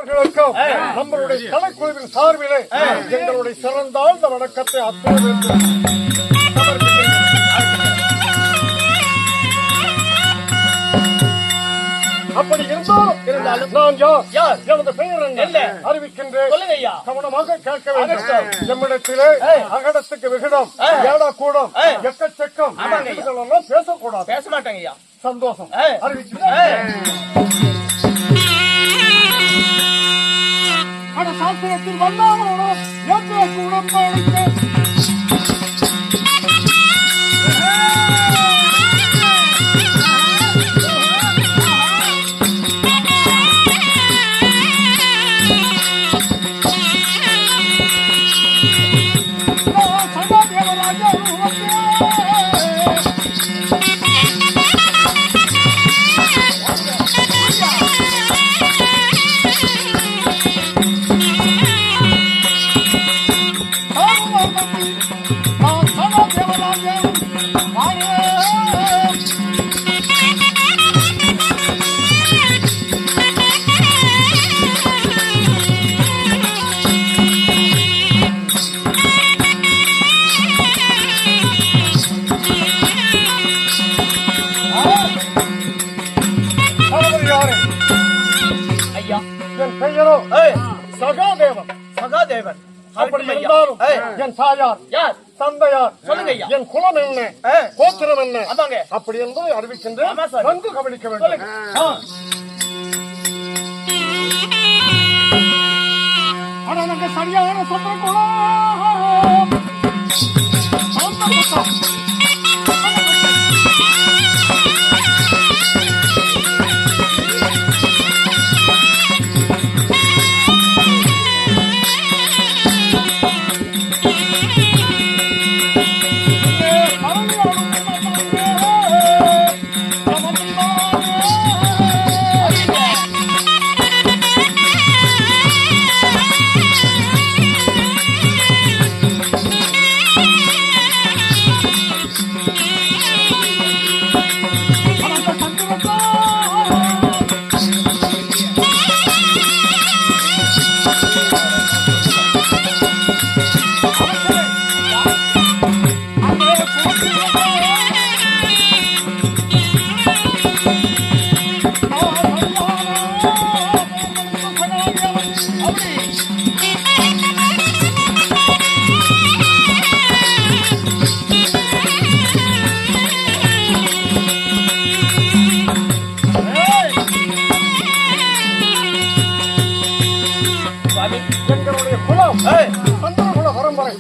தேவர்களுக்கும் நம்மளுடைய கலைக்குழுவின் சார்பிலே எங்களுடைய சிறந்தாழ்ந்த வணக்கத்தை அத்தனை அப்படி இருந்தாலும் நான் யார் எனது பெயர் என்ன அறிவிக்கின்றேன். கவனமாக கேட்க வேண்டும். நம்மிடத்திலே அகடத்துக்கு விகிதம் ஏடா கூடம் எக்கச்சக்கம் இதெல்லாம் பேசக்கூடாது. பேச மாட்டாங்க. சந்தோஷம் அறிவிக்கின்றேன். சாஸ்திரத்தில் வந்தாலும் சகாதேவன். அப்படி இருந்தாலும் என் தாயார் யார், தந்தையார் சொல்லுங்க. என் குலம் என்ன, கோத்திரம் என்ன, அதாங்க அப்படி என்பதை அறிவிக்கின்றேன். நன்கு கவனிக்க வேண்டும். சரியான சொந்த குலம்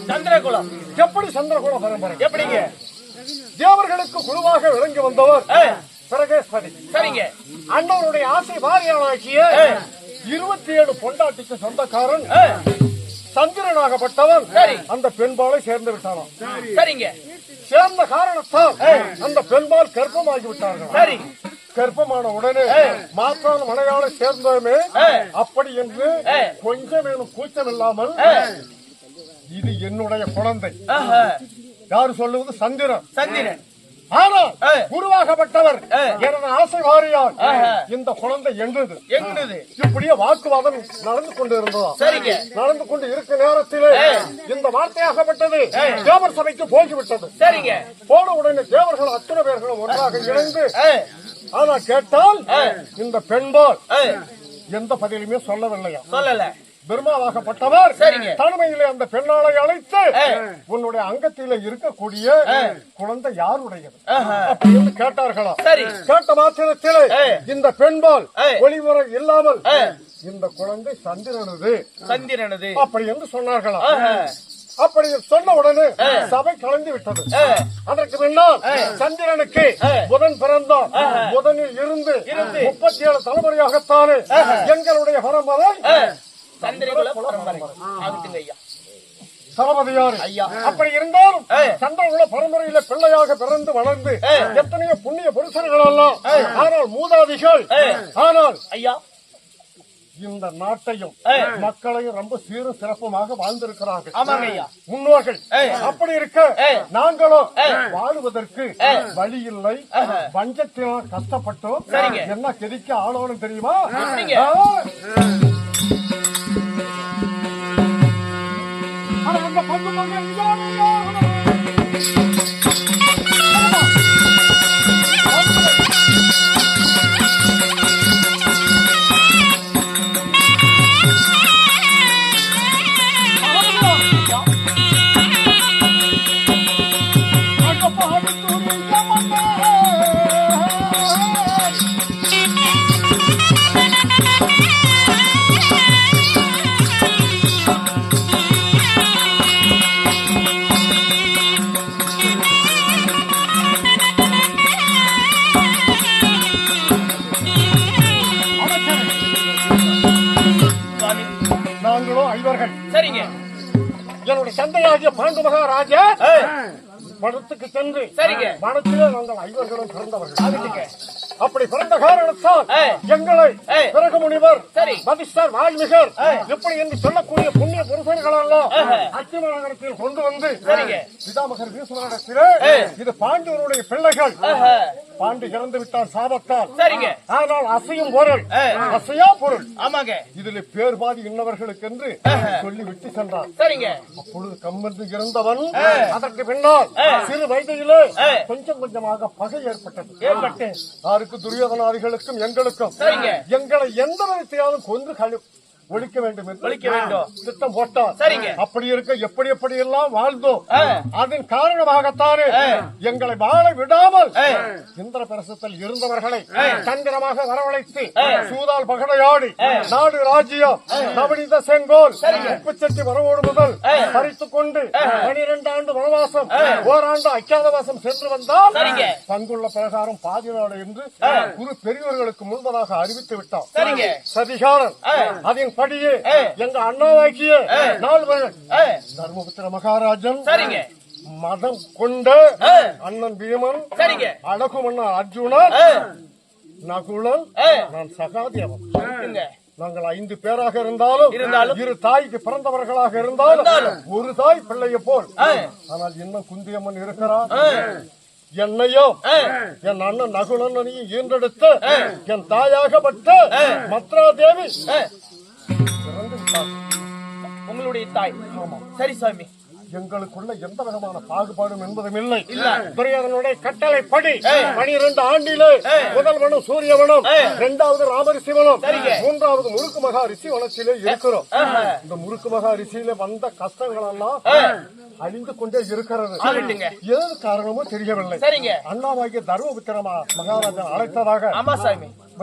சந்திரகுலம். எப்படி சந்திரகுல பரம்பரை? எப்படிங்க? தேவர்களுக்கு குழுவாக விளங்கி வந்தவர் பிரகேஸ்வரி. சரிங்க. அண்ணவருடைய ஆசை வாரியாளாக்கிய 27 பொண்டாட்டிக்கு சொந்தக்காரன் சந்திரனாகப்பட்டவன் அந்த பெண்பாலை சேர்ந்து விட்டானாம். சரிங்க. சேர்ந்த காரணத்தால் அந்த பெண்பால் கர்ப்பமாகி விட்டார்கள். சரி. கர்ப்பமான உடனே மாற்றான மனையாளை சேர்ந்தோமே அப்படி என்று கொஞ்சமேனும் கூச்சம் இல்லாமல் இது என்னுடைய குழந்தை. யாரு சொல்லுவது? சந்திரன். சந்திரன். ஆனால் உருவாகப்பட்டவர் எனது ஆசை வாரியால் இந்த குழந்தை என்றது இப்படியே வாக்குவாதம் நடந்து கொண்டு இருந்ததா? சரிங்க. நடந்து கொண்டு இருக்க நேரத்திலே இந்த வார்த்தையாகப்பட்டது தேவர் சபைக்கு போய்விட்டது. சரிங்க. போன உடனே தேவர்கள் அத்தனை பேர்களும் ஒன்றாக இணைந்து ஆனா கேட்டால் இந்த பெண்பால் எந்த பதிலுமே சொல்லவில்லையா? சொல்லல. பிரம்மாவாகப்பட்டவர் தனிமையிலே அந்த பெண்ணாளை அழைத்து உன்னுடைய அங்கத்தில இருக்கக்கூடிய குழந்தை யாருடையது அப்படின்னு கேட்டார்களா? கேட்ட மாத்திரத்திலே இந்த பெண்பால் ஒளிமுறை இல்லாமல் இந்த குழந்தை சந்திரனது அப்படி என்று சொன்னார்களா? அப்படி சொன்ன உடனே சபை கலந்து விட்டது. அதற்கு முன்னால் சந்திரனுக்கு புதன் பிறந்தார். புதனில் இருந்து 37 தலைமுறையாகத்தானே எங்களுடைய பரம்பரை சரபதியார். அப்படி இருந்தாலும் சந்திரகுல பரம்பரையில பிள்ளையாக பிறந்து வளர்ந்து எத்தனையோ புண்ணிய புருஷர்கள் எல்லாம் ஆனால் மூதாதிகள் ஆனால் ஐயா இந்த நாட்டையும் மக்களையும் ரொம்ப சீரும் சிறப்புமாக வாழ்ந்திருக்கிறார்கள் முன்னோர்கள். அப்படி இருக்க நாங்களும் வாழுவதற்கு வழி இல்லை. வஞ்சத்தினால் கஷ்டப்பட்டோம். என்ன கெதிக்க ஆளோன்னு தெரியுமா? நாங்களும் ஐவர்கள். சரிங்க. என்னுடைய தந்தையாகிய பாண்டு மகாராஜா மடத்துக்கு சென்று சரிங்க. மடத்திலே நாங்கள் ஐவர்களும் பிறந்தவர்கள். அப்படி பிறந்த காரணத்தால் எங்களை பிறகு முனிவர் வதிஷ்டர் வால்மீகர் எப்படி என்று சொல்லக்கூடிய புண்ணிய புருஷர்களெல்லாம் அத்திமநகரத்தில் கொண்டு வந்து பிதாமகர் வீசுவனிடத்திலே இது பாண்டியனுடைய பிள்ளைகள், பாண்டி இறந்து விட்டால் சாபத்தால், ஆனால் அசையும் பொருள் அசையா பொருள், ஆமாங்க, இதில் பேர் பாதி இன்னவர்களுக்கு என்று சொல்லி விட்டு சென்றார். அப்பொழுது கம்மந்து இறந்தவன் அதற்கு பின்னால் சிறு வயதிலே கொஞ்சம் கொஞ்சமாக பகை ஏற்பட்டது. யாருக்கு? துரியோதனாதிகளுக்கும் எங்களுக்கும். எங்களை எந்த விதத்தையாவது கொன்று ஒழிக்க வேண்டும் என்று திட்டம் போட்டார். அப்படி இருக்க எப்படி எப்படி எல்லாம் வாழ்ந்தோம். அதன் காரணமாகத்தானே எங்களை வாழ விடாமல் இந்திர பிரசத்தில் இருந்தவர்களை தந்திரமாக வரவழைத்து சூதால் பகடையாடி நாடு ராஜ்யம் நவநீத செங்கோல் உப்புச்சட்டி வரவோடு முதல் பறித்துக் கொண்டு 12 ஆண்டு வனவாசம் ஓராண்டு அச்சாதவாசம் சென்று வந்தால் பங்குள்ள பிரகாரம் பாதி நாடு என்று குரு பெரியவர்களுக்கு முன்பதாக அறிவித்து விட்டார். சதிகாரன் அதன் படியே எங்க அண்ணாவாக்கிய நால்வர்கள் தர்மபுத்திர மகாராஜன் மதம் கொண்ட அண்ணன் பீமன், அழகு மன்னர் அர்ஜுனன், நகுலன், நான் சகாதேவன். நாங்கள் 5 பேராக இருந்தாலும் இரு தாய்க்கு பிறந்தவர்களாக இருந்தாலும் ஒரு தாய் பிள்ளைய போல். ஆனால் இன்னும் குந்தியம்மன் இருக்கிறார். என்னையும் என் அண்ணன் நகுலனையும் ஈன்றெடுத்து என் தாயாகப்பட்ட மத்ரா தேவி உங்களுடைய தாய். சரி சாமி. எங்களுக்குள்ள எந்த விதமான பாகுபாடும் என்பதும் இல்லை. துரியோதனுடைய கட்டளைப்படி 12 ஆண்டிலே முதல்வனும் சூரியவனும், 2வது ராமரிசிவனும், 3வது முறுக்கு மகா ரிஷி வனத்திலே இருக்கிறோம். இந்த முறுக்கு மகா ரிஷியில வந்த கஷ்டங்கள் எல்லாம் அழிந்து கொண்டே இருக்கிறது. ஏது காரணமோ தெரியவில்லை. அண்ணாவாகிய தர்மபுத்திர மகாராஜன் அழைத்ததாக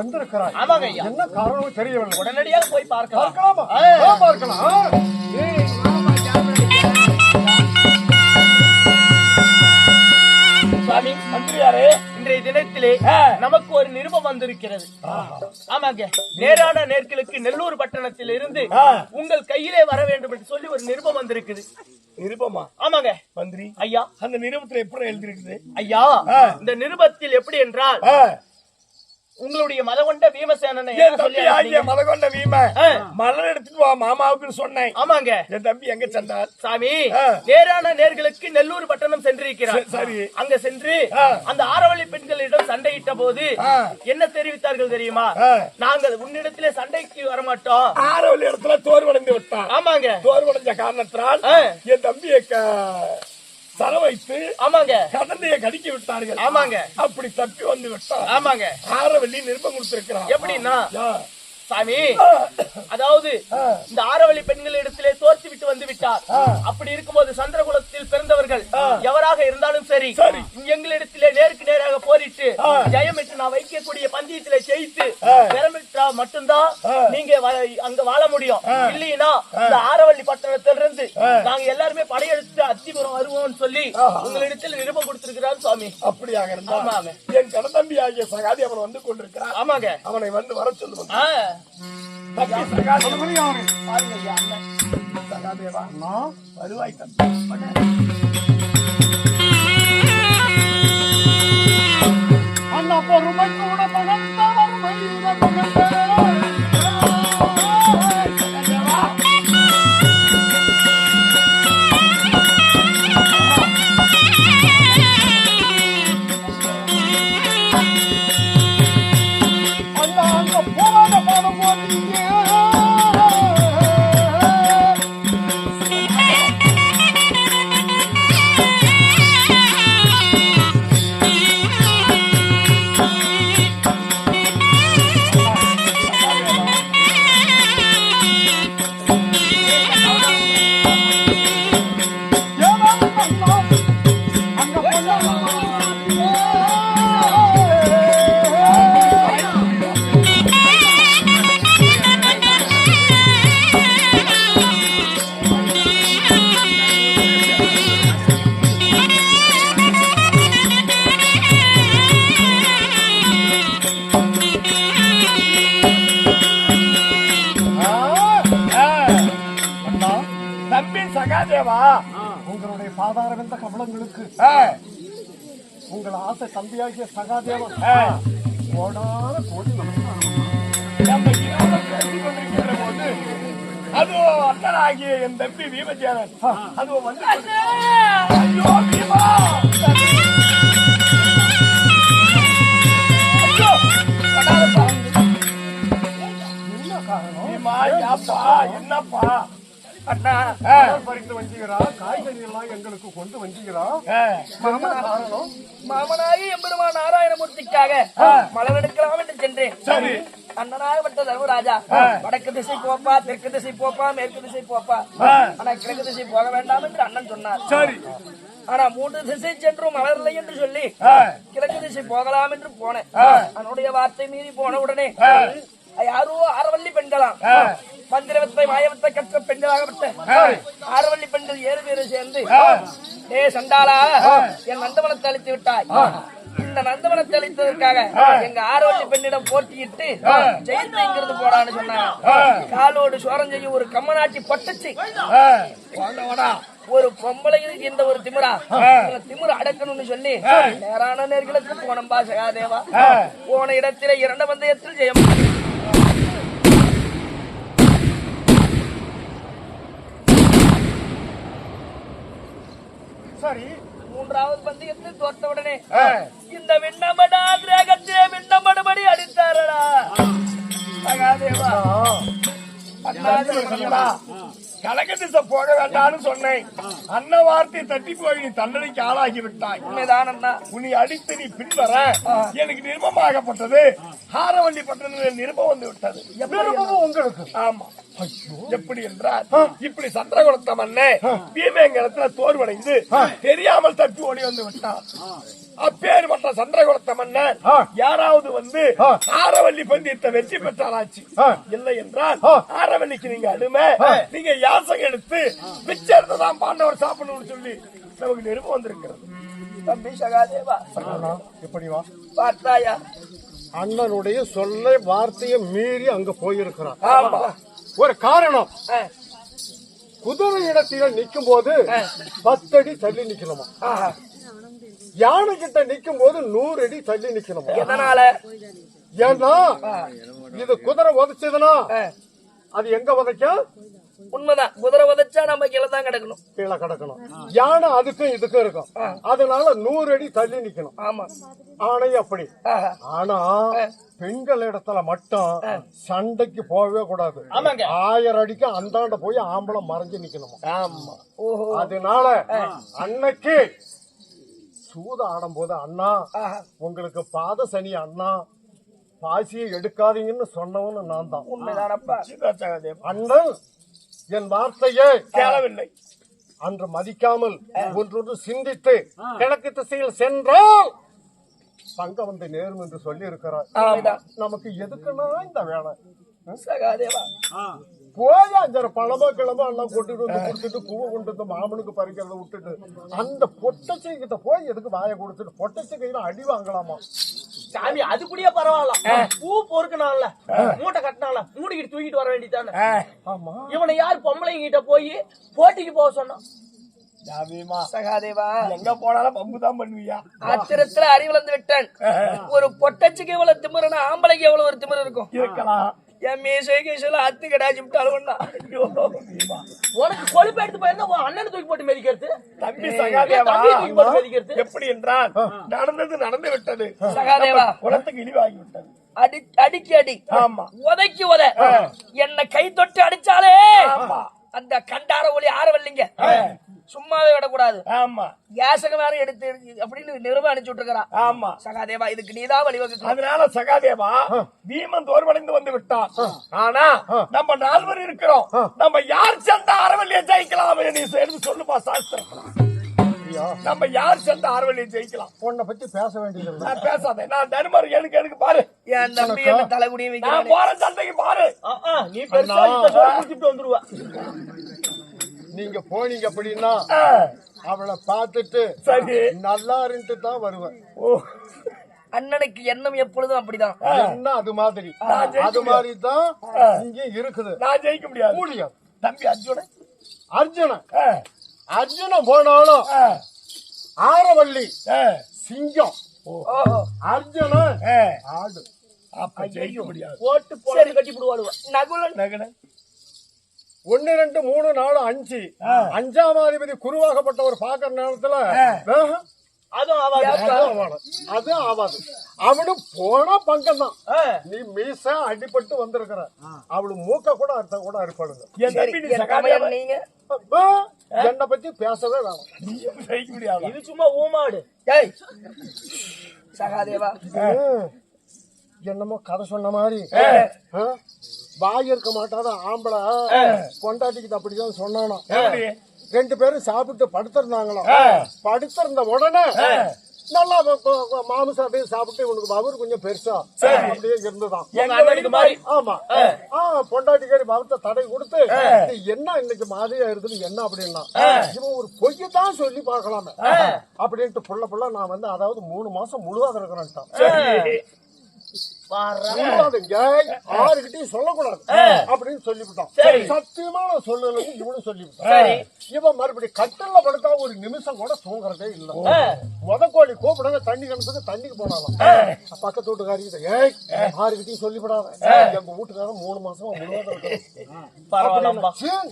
வந்திருக்கிறார். என்ன காரணமும் தெரியவில்லை. உடனடியாக போய் பார்க்கலாமா? பார்க்கலாம். சுவாமி மந்திரியாரே, இன்றைய தினத்திலே நமக்கு ஒரு நிருபம் வந்திருக்கிறது. ஆமாங்க, நேரான நேர்களுக்கு நெல்லூர் பட்டணத்தில் இருந்து உங்கள் கையிலே வர வேண்டும் என்று சொல்லி ஒரு நிருபம் வந்திருக்குது. நிருபமா? ஆமாங்க மந்திரி ஐயா. அந்த நிருபத்தில் எப்படி எழுதிருக்குது ஐயா? இந்த நிருபத்தில் எப்படி என்றால், உங்களுடைய மதகொண்ட பீமசேனனை மதகொண்ட பீம மலர் எடுத்துட்டு வா மாமாவுக்கு சொன்னேன். ஆமாங்க. என் தம்பி எங்க சென்றார்? சாமி, நேரான நேர்களுக்கு நெல்லூர் பட்டணம் சென்றிருக்கிறார். சரி. அங்க சென்று அந்த ஆரவள்ளி பெண்களிடம் சண்டையிட்ட போது என்ன தெரிவித்தார்கள் தெரியுமா? நாங்கள் உன்னிடத்திலே சண்டைக்கு வரமாட்டோம். ஆரவள்ளி இடத்துல தோர்வடைந்து விட்டான். ஆமாங்க. தோர்வடைஞ்ச காரணத்தினால் என் தம்பியை தர வைத்து கதந்தையை கடிக்க விட்டார்கள். அப்படி தப்பி வந்து விட்டார். ஆரவள்ளி நிருபம் கொடுத்திருக்கிறார். எப்படின்னா சாமி, அதாவது இந்த ஆரவள்ளி பெண்கள் இடத்திலே தோற்று விட்டு வந்து விட்டார். அப்படி இருக்கும்போது சந்திரகுலத்தில் பிறந்தவர்கள் எவராக இருந்தாலும் சரி, எங்களிடத்திலே நேருக்கு நேராக போரிட்டு ஜெயமிட்டு நான் வைக்கக்கூடிய பந்தயத்திலே ஜெயித்து பெறமிட்டா மட்டும்தான் நீங்க அங்க வாழ முடியும். இல்லைன்னா இந்த ஆரவள்ளி பட்டணத்திலிருந்து நாங்க எல்லாருமே படையெடுத்து அத்திபுரம் வருவோம் சொல்லி உங்களிடத்தில் நிருபம் கொடுத்திருக்கிறார் சுவாமி. அப்படியாக இருந்தா என் கடந்தம்பி ஆகிய சகாதி அவன் வந்து கொண்டிருக்கிறார். ஆமாங்க. அவனை வந்து வர சொல்லுவாங்க. சகாதேவா வருவாய் தம்பி. அண்ணா பொறுமை கூட பகந்தவர் மனித பகந்தவர் சகாதேவா, உங்களுடைய பாதார வந்த கமலங்களுக்கு உங்கள் ஆசை தம்பியாகிய சகாதேவன் கோடான கோடி நம்ம இரவு பேசிக் கொண்டிருக்கிற போது அதோ அண்ணனாகிய என் தம்பி பீமசேனன் அதோ வந்து ஐயோ பீமா, ஐயோ, படாதப்பா. என்ன காரணம்? பீமா, யாப்பா, என்னப்பா? அண்ணா பறித்து வந்தீங்களா? காய்கறி எல்லாம் எங்களுக்கு கொண்டு வந்தீங்களா? காரணம்? மாமனாகி எம்பெருமான் நாராயணமூர்த்திக்காக மலர் எடுக்கலாம் என்று சென்றேன். சரி. அண்ணனாகப்பட்ட தர்மராஜா வடக்கு திசை போப்பா, தெற்கு திசை போப்பா, மேற்கு திசை போப்பா, ஆனா கிழக்கு திசை போக வேண்டாம் என்று அண்ணன் சொன்னார். சரி. ஆனா 3 திசை சென்றும் மலரில்லை என்று சொல்லி கிழக்கு திசை போகலாம் என்று போனேன். அவனுடைய வார்த்தை மீறி போன உடனே யாரோ ஆரவல்லி பெண்களாம், மந்திரவத்தை மாயவத்தை கற்ற பெண்களாகப்பட்ட ஆரவல்லி பெண்கள் 7 பேரும் சேர்ந்து, ஏ சண்டாளா, என் நந்தவனத்தை அழித்து விட்டாய். இந்த நந்தவனத்தை அழித்ததற்காக எங்க ஆரவல்லி பெண்ணிடம் போட்டியிட்டு ஜெயித்து போடான்னு சொன்னாங்க. காலோடு சோரம் செய்யும் ஒரு கம்மநாட்டி பட்டுச்சு. ஒரு பொம்பளை இந்த ஒரு திமிரா, திமிர அடக்கணும்னு சொல்லி நேரான நேர்களுக்கு போனம்பா சகாதேவா. போன இடத்திலே 2 பந்தயத்தில் ஜெயம். சரி. 3வது பந்தயத்தில் தோற்றவுடனே இந்த விண்ணமடா திரேகத்திலே விண்ணமடுபடி அடித்தாரடா சகாதேவா. கலக திசை போக வேண்டாம்னு சொன்னேன். அன்ன வார்த்தை தட்டி போய் நீ தண்டனைக்கு ஆளாகி விட்டாய். உண்மைதான் அண்ணா. உன்னை அடித்து நீ பின்வர எனக்கு நிருபமாகப்பட்டது. ஹாரவல்லி பட்டணத்தில் நிருபம் வந்து விட்டது. உங்களுக்கு? ஆமா. எப்படி என்றால், இப்படி சந்திரகுலத்த மண்ணே பீமேங்கலத்துல தோல்வடைந்து தெரியாமல் தப்பி ஓடி வந்து விட்டான். அப்பேற்பட்ட சந்திரகுலத்த மன்னர் யாராவது வந்து ஆரவல்லி பந்தயத்தை வெற்றி பெற்றாராச்சு. இல்லை என்றால் ஆரவல்லிக்கு நீங்க அடிமை, நீங்க யாசகம் எடுத்து பிச்சை எடுத்துதான் பாண்டவர் சாப்பிடணும்னு சொல்லி நமக்கு நிருபம் வந்திருக்கிறது. தம்பி சகாதேவா, எப்படி வா பார்த்தாயா? அண்ணனுடைய சொல்லை வார்த்தையை மீறி அங்க போயிருக்கிறான். ஆமா. ஒரு காரணம், குதிரை இடத்தில நிக்கும் போது 10 அடி தள்ளி நிக்கணுமா, யானை கிட்ட நிக்கும் போது 100 அடி தள்ளி நிக்கணுமா. எதனால? ஏன்னா இது குதிரை உதைச்சதுன்னா அது எங்க உதைக்கும்? உண்மைதான், குதிரை உதைச்சா நம்ம கீழே தான் கிடக்கணும், கீழே கிடக்கணும். யானை அதுக்கும் இதுக்கும் இருக்கும், அதனால 100 அடி தள்ளி நிக்கணும். ஆமா. ஆனை அப்படி. ஆனா பெண்கள் இடத்துல மட்டும் சண்டைக்கு போகவே கூடாது. 1000 அடிக்கு அந்தாண்ட போய் ஆம்பளை மறைஞ்சு நிக்கணுமா. ஆமா. அதனால அன்னைக்கு சூத ஆடும் போது, அண்ணா உங்களுக்கு பாத சனி, அண்ணா பாசியை எடுக்காதீங்கன்னு சொன்னவன்னு நான் தான். உண்மைதானப்பா. அண்ணன் என் வார்த்தையை கேளவில்லை. அன்று மதிக்காமல் ஒன்றொன்று சிந்தித்து கிழக்கு திசையில் சென்றால் பங்க வந்து நேரும் என்று சொல்லி இருக்கிறார். நமக்கு எதுக்குன்னா இந்த வேலை சகாதேவா, போய் 5 பழமா கிழமா எல்லாம் கொண்டுட்டு வந்து கொடுத்துட்டு பூவை கொண்டு வந்து மாமனுக்கு பறிக்கிறத விட்டுட்டு அந்த பொட்டச்சை கிட்ட போய் எதுக்கு வாயை கொடுத்துட்டு பொட்டச்சை கையில அடி வாங்கலாமா? சாமி, அது கூடயே பரவாயில்ல. பூ பொறுக்கனால மூட்டை கட்டினால மூடிக்கிட்டு தூக்கிட்டு வர வேண்டியதானே. ஆமா. இவனை யார் பொம்பளைங்க கிட்ட போய் போட்டிக்கு போக சொன்னான்? சகாதேவா, எங்க போனாலும் பம்பு தான் பண்ணுவியா? ஆத்திரத்துல அறிவிழந்து விட்டேன். ஒரு பொட்டச்சுக்கு எவ்வளவு திமிருனா ஆம்பளைக்கு எவ்வளவு ஒரு திமிரு இருக்கும். இருக்கலாம். என் மீசைல அத்து கடாச்சு விட்டாலும் உனக்கு கொழுப்பு எடுத்து போயிருந்தா அண்ணன் தூக்கி போட்டு மெதிக்கிறது. தம்பி சகாதேவா, தூக்கி போட்டு மெதிக்கிறது எப்படி என்றால் நடந்தது நடந்து விட்டது. சகாதேவா, குளத்துக்கு இழிவாகி விட்டது. அடிக்கு அடி, ஆமா. உதைக்கு உத, என்ன கை தொட்டு அடிச்சாலே அந்த கண்டார ஒளி ஆரவல்லிங்க சும்மாவே விடக்கூடாது. ஆமா. யாசகம் வேற எடுத்து அப்படின்னு நிறுவனம் அனுப்பிச்சு விட்டுருக்கா. ஆமா. சகாதேவா, இதுக்கு நீதான் வழிவகுக்கணும். அதனால சகாதேவா பீமன் தோல்வடைந்து வந்து விட்டான். ஆனா நம்ம 4 பேர் இருக்கிறோம். நம்ம யார் சேர்ந்த ஆரவல்லியை ஜெயிக்கலாம் நீ சேர்ந்து சொல்லுப்பா சாஸ்திரம். நம்ம யார் சேர்ந்த ஆரவல்லியை ஜெயிக்கலாம்? உன்னை பத்தி பேச வேண்டியது. நான் பேசாத. நான் தருமர் எனக்கு பாரு. என் தம்பி என்ன தலைகுடியும் நான் போற சண்டைக்கு பாரு. நீ பெருசா குடிச்சிட்டு வந்துருவா. நீங்க போனீங்க அப்படின்னா அவளை பார்த்துட்டு சரி நல்லா இருந்துட்டு தான் வருவேன். அண்ணனுக்கு எண்ணம் எப்பொழுதும் அப்படிதான். என்ன அது மாதிரி அது மாதிரி தான் இங்க இருக்குது. நான் ஜெயிக்க முடியாது. முடியாது. தம்பி அர்ஜுனன் அர்ஜுனன் அர்ஜுனன் போனாலும் ஆரவள்ளி சிங்கம், அர்ஜுனன் ஆடு. அப்ப ஜெயிக்க முடியாது. ஓட்டு போட்டு கட்டி விடுவாடுவா. நகுலன் 1 2 3 4 5 5ஆம் அதிபதி குருவாகப்பட்டவர் பாக்குற நேரத்துல அதுவும் அது ஆவாது. அவனு போனா பங்கம் தான். நீ மீச அடிபட்டு வந்திருக்கிற அவளு மூக்க கூட அர்த்த கூட அறுப்பாடுங்க. நீங்க என்னை பத்தி பேசவே வேணாம். ஜெயிக்க முடியாது. இது சும்மா ஊமாடு. சகாதேவா என்னமோ கதை சொன்ன மாதிரி வாய் இருக்க மாட்டாத ஆம்பளை கொண்டாட்டிக்கிட்டு அப்படிதான் சொன்னானா. 2 பேரும் சாப்பிட்டு படுத்திருந்தாங்களாம். படுத்திருந்த உடனே நல்லா மாமிசம் அப்படியே சாப்பிட்டு இவனுக்கு அவர் கொஞ்சம் பெருசா அப்படியே இருந்துதான். ஆமா பொண்டாட்டிக்காரி பவத்தை தடை கொடுத்து என்ன இன்னைக்கு மாதிரியா இருக்குன்னு என்ன அப்படின்னா இவன் ஒரு பொய்யத்தான் சொல்லி பாக்கலாமே அப்படின்ட்டு புள்ள நான் வந்து அதாவது 3 மாசம் முழுவாத இருக்கிறேன்ட்டான். யாருகிட்டையும் சொல்லக்கூடாது அப்படின்னு சொல்லிவிட்டான். சத்தியமா நான் சொல்லல இவனு சொல்லிவிட்டான். இவன் மறுபடியும் கட்டல்ல படுத்தா ஒரு நிமிஷம் கூட தூங்குறதே இல்ல. முதக்கோழி கூப்பிடுங்க தண்ணி கிணத்துக்கு தண்ணிக்கு போனாலும் பக்கத்து வீட்டுக்காரிக்கிட்ட யாருகிட்டையும் சொல்லிவிடாத எங்க வீட்டுக்காரன் 3 மாசமா முழுவதும்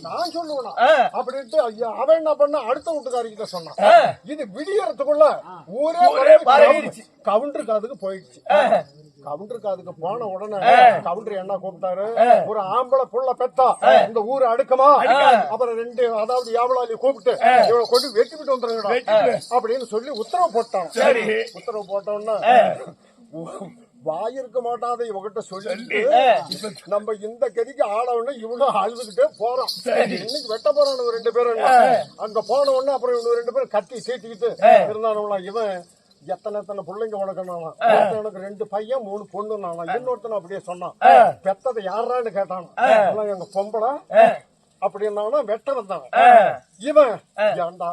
நான் சொல்லுவேனா அப்படின்ட்டு ஐயா அவன் என்ன பண்ண அடுத்த வீட்டுக்காரிக்கிட்ட சொன்னான். இது விடியறதுக்குள்ள ஊரே கவுண்டருக்கு அதுக்கு போயிடுச்சு. கவுண்டருக்கு அதுக்கு போன உடனே கவுண்டர் என்ன கூப்பிட்டாரு, ஒரு ஆம்பளை புள்ள பெத்தா இந்த ஊரு அடுக்கமா, அப்புறம் 2 அதாவது யாவலாளி கூப்பிட்டு இவனை கொண்டு வெட்டிவிட்டு வந்துருங்க அப்படின்னு சொல்லி உத்தரவு போட்டான். உத்தரவு போட்டோன்னா வாயிருக்க மாட்டாத இவகிட்ட சொல்லிட்டு நம்ம இந்த கதிக்கு ஆளவுன்னு இவனும் அழுதுகிட்டே போறான். இன்னைக்கு வெட்ட போறான் 2 பேரும். அங்க போன உடனே அப்புறம் இவனு 2 பேரும் கத்தி தீட்டிக்கிட்டு இருந்தானுங்களா. இவன் எத்தனை பிள்ளைங்க உனக்குனாலாம், எனக்கு 2 பையன் 3 பொண்ணு நானா. இன்னொருத்தன அப்படியே சொன்னான். பெத்ததை யாரான்னு கேட்டான். எங்க பொம்பளை அப்படின்னா வெட்ட வந்தான். இவன் ஏண்டா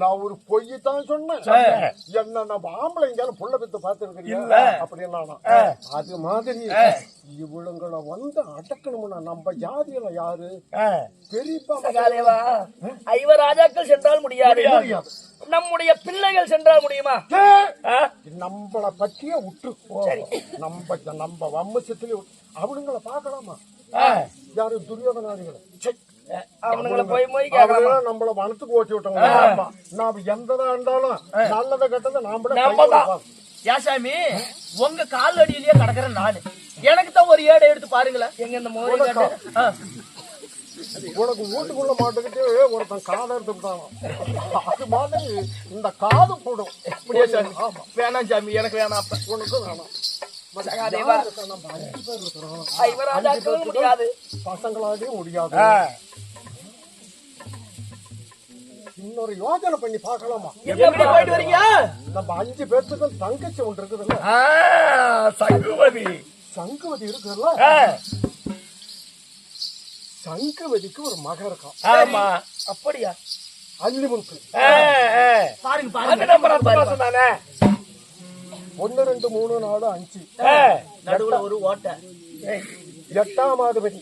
நான் ஒரு பொய்யத்தான் சொன்னேன், என்ன நம்ம ஆம்பளை எங்கேயாலும் புள்ள பெத்து பாத்துருக்கீங்க அப்படின்னா. அது மாதிரி இவளுங்களை வந்து அடக்கணும்னா நம்ம ஜாதியில யாரு பெரியப்பா ஐவராஜாக்கள் சென்றால் முடியாது, நம்முடைய பிள்ளைகள் சென்றால் முடியுமா? நம்மளை பற்றிய உற்று நம்ம வம்சத்திலே அவனுங்களை பாக்கலாமா? யாரு துரியோதனாதிகளை நம்மள வனத்துக்கு ஓட்டி விட்டோம். நாம எந்ததா இருந்தாலும் நல்லத கெட்டத நாம யாசாமி உங்க கால் அடியிலேயே கிடக்குறேன் நானு. எனக்கு தான் ஒரு ஏடை எடுத்து பாருங்களேன். எங்க இந்த உனக்கு வீட்டுக்குள்ள மாட்டுக்கிட்டு ஒருத்தன் காதை எடுத்துக்கிட்டான். அது மாதிரி இந்த காது போடும். வேணாம் சாமி, எனக்கு வேணாம். அப்ப உனக்கு வேணாம். முடியாது, பசங்களாலையும் முடியாது. இன்னொரு யோசனை பண்ணி பாக்கலாமா? போயிட்டு வரீங்க? நம்ம 5 பேர்த்துக்கும் தங்கச்சி ஒன்று இருக்குதுல்ல, சங்குவதி இருக்குதுல்ல, சங்குவதிக்கு ஒரு மகன் இருக்கான். ஆமா அப்படியா? அல்லிமுத்து பாருங்க பாருங்க. 1 2 3 4 5 நடுவுல ஒரு ஓட்டை. 8ஆம் அதிபதி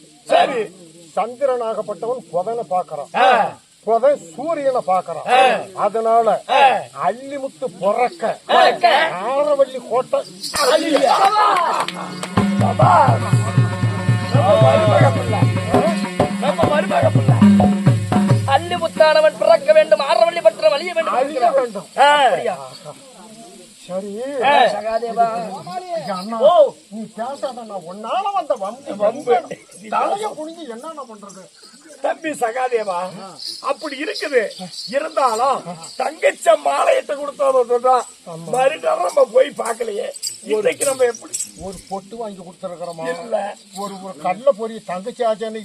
சந்திரனாகப்பட்டவன் புதனை பாக்குறான், புத சூரியனை பாக்குறான். அதனால அல்லிமுத்து பொறக்க ஆரவள்ளி கோட்டை அல்லிமுத்தானவன் பிறக்க வேண்டும், ஆரவள்ளி பற்ற வலிய வேண்டும். சரி சகாதேவா, நீ பேசாத. நான் ஒன்னால வந்த வம்பு தலைய புடிஞ்சு என்ன பண்றது? தம்பி சகாதேவா, அப்படி இருக்குது. இருந்தாலும் தங்கச்ச மாலையிட்ட கொடுத்தா மறுநாள் நம்ம போய் பாக்கலையே. இன்னைக்கு நம்ம எப்படி ஒரு பொட்டு வாங்கி கொடுத்துருக்கிறோமா? இல்ல, ஒரு கடலை பொறி தங்கச்சி ஆச்சான்னு